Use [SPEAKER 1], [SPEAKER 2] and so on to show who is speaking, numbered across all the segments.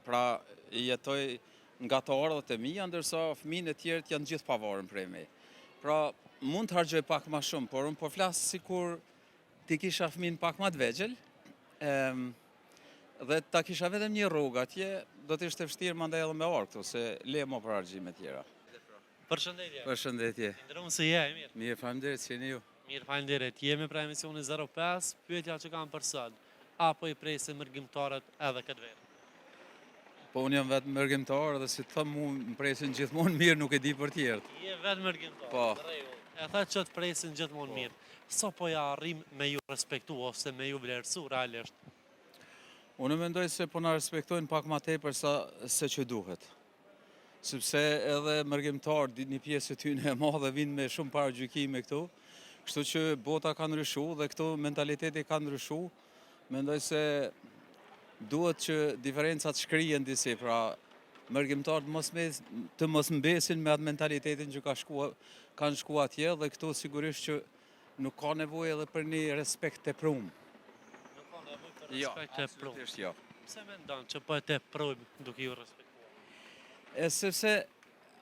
[SPEAKER 1] Pra, jetoj nga të ardhët e mia, ndërsa fëmijët e tjerët janë gjithë pavarur prej meje. Pra, mund të harxoj pak më shumë, por unë po flas sikur ti kisha fëmin pak më të vegjël, dhe ta kisha vetëm një rrugë atje, do të ishte vështirë mandej edhe me orë këtu, se le më për harxime tjera.
[SPEAKER 2] Përshëndetje.
[SPEAKER 1] Përshëndetje.
[SPEAKER 2] Ndërronë se je, mirë.
[SPEAKER 1] Mirë, faleminderit, si jeni ju?
[SPEAKER 2] Mirë, faleminderit. Jemi pra emisioni 05, pyetja që kam për sot. Apo i presin mërgjimtarët edhe këtë verë?
[SPEAKER 1] Po unë jam vetë mërgjimtar dhe si të thëmë mu më presin gjithmonë mirë, nuk e di për tjerët.
[SPEAKER 2] Je vetë mërgjimtar.
[SPEAKER 1] Po.
[SPEAKER 2] E tha që të presin gjithmonë mirë. Sa po ja arrim me ju respektu ose me ju vlerësu realisht?
[SPEAKER 1] Unë mendoj se po na respektojnë pak ma tepër se që duhet. Sepse edhe mërgjimtar, një pjesë të tyne e madhe vinë me shumë paragjykime këtu, kështu që bota ka ndryshu dhe këtu mentaliteti ka ndryshu. Mendoj se duhet që diferencat shkrijen disi, pra mërgjimtarët të mos mbesin me atë mentalitetin që kanë shku atje dhe këtu sigurisht që nuk ka nevojë edhe për një respekt të prumë.
[SPEAKER 2] Nuk ka nevojë për respekt të prumë.
[SPEAKER 1] Jo.
[SPEAKER 2] Pse mendon që po e të prujmë duke ju respektuar?
[SPEAKER 1] Sepse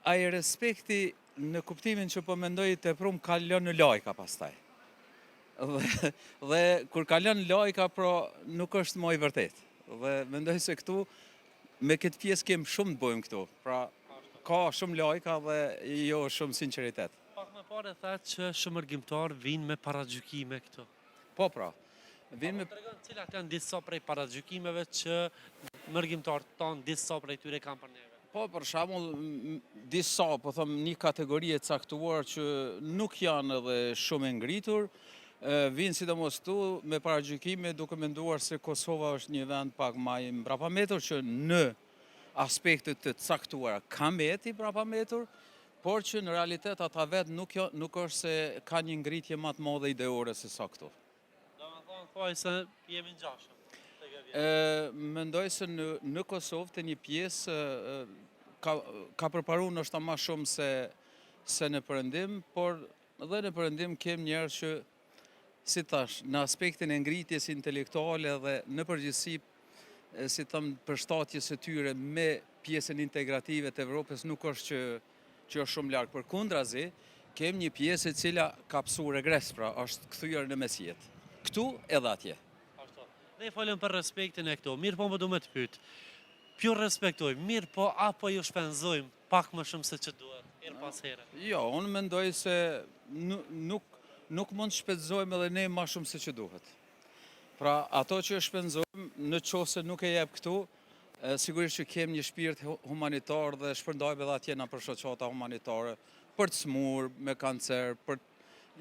[SPEAKER 1] ai respekti në kuptimin që po mendoj të prumë ka lënë në lajka pastaj. Dhe kur ka lënë lajka, pra nuk është më i vërtet. Dhe mendoj se këtu, me këtë pjesë kemë shumë të bëjmë këtu. Pra, ka shumë lajka dhe jo shumë sinceritet.
[SPEAKER 2] Pak më parë tha që shumë mërgjimtar vinë me paragjykime këtu.
[SPEAKER 1] Po pra, vinë me...
[SPEAKER 2] Tregon cilat janë disa prej paragjykimeve që mërgjimtarët tonë disa prej tyre kanë për neve.
[SPEAKER 1] Po, për shembull, disa, po thëmë, një kategori e caktuar që nuk janë edhe shumë e ngritur, vinë sidomos tu me paragjykime duke menduar se Kosova është një vend pak më i mbrapametur që në aspektet të caktuara ka mbeti mbrapametur, por që në realitet ata vetë nuk është se ka një ngritje më të madhe ideore se sa këtu.
[SPEAKER 2] Domethënë thoj se jemi ngjashëm.
[SPEAKER 1] Mendoj se në Kosovë të një pjesë ka përparu nështë ma shumë se në Perëndim, por edhe në Perëndim kem njerë që, si tash, në aspektin e ngritjes intelektuale dhe në përgjithësi, si thëmë, përshtatjes e tyre me pjesën integrative të Evropës nuk është që është shumë largë. Për kundrazi, kem një pjesë e cila ka pësu regres, pra është kthyer në mesjet. Këtu edhe atje.
[SPEAKER 2] Ne folëm për respektin e këto, mirë po më du me të pytë. Pjo respektojmë, mirë po apo ju shpenzojmë pak më shumë se që duhet, herë pas here?
[SPEAKER 1] Jo, unë mendoj se nuk mund të shpenzojmë edhe ne më shumë se që duhet. Pra, ato që shpenzojmë, në qoftë se nuk e jep këtu, sigurisht që kem një shpirt humanitar dhe shpërndajmë edhe atje në shoqata humanitare, për të smur, me kancer, për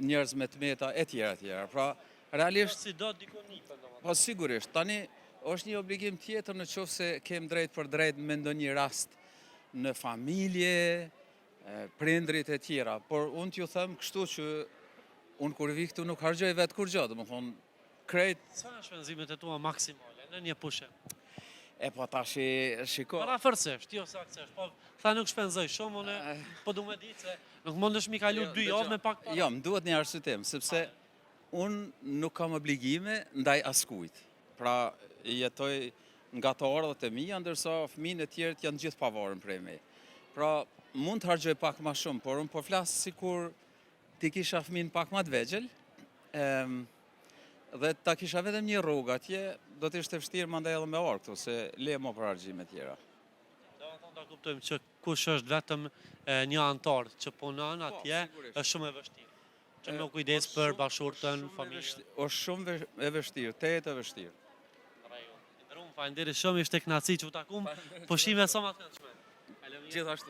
[SPEAKER 1] njerëz me tmeta, e tjera. Pra, realisht...
[SPEAKER 2] Si do dikon një përndojmë?
[SPEAKER 1] Po sigurisht, tani është një obligim tjetër në qoftë se kem drejt për drejt me ndonjë rast në familje, prindrit e tjera, por unë t'ju them kështu që unë kur vi këtu nuk harxoj vetë kur gjë, domethënë krejt...
[SPEAKER 2] Sa në shpenzimet e tua maksimale, në një pushe?
[SPEAKER 1] Po tash shiko...
[SPEAKER 2] Parafërsisht, jo saktësisht, po tha nuk shpenzoj shumë, unë po du me ditë se nuk mundesh mi kalu 2 javë me pak para.
[SPEAKER 1] Jo, më duhet një arsyetim, sepse unë nuk kam obligime ndaj askujt. Pra, jetoj nga të ardhët e mia, ndërsa fëmijët e tjerët janë gjithë pavarur prej meje. Pra, mund të harxoj pak më shumë, por unë po flas sikur ti kisha fëmin pak më të vegjël, dhe ta kisha vetëm një rrugë atje, do të ishte vështirë mandej edhe me orë këtu, se le më për harxime tjera.
[SPEAKER 2] Domethënë ta kuptojmë që kush është vetëm një antar që punon atje, është shumë e vështirë. Që me kujdes për bashkëshortën, familjen.
[SPEAKER 1] Është shumë e vështirë, tetë e vështirë.
[SPEAKER 2] Ndërrumë, faleminderit shumë, ishte kënaqësi që u takum, pushime sa më të këndshme.
[SPEAKER 1] Gjithashtu.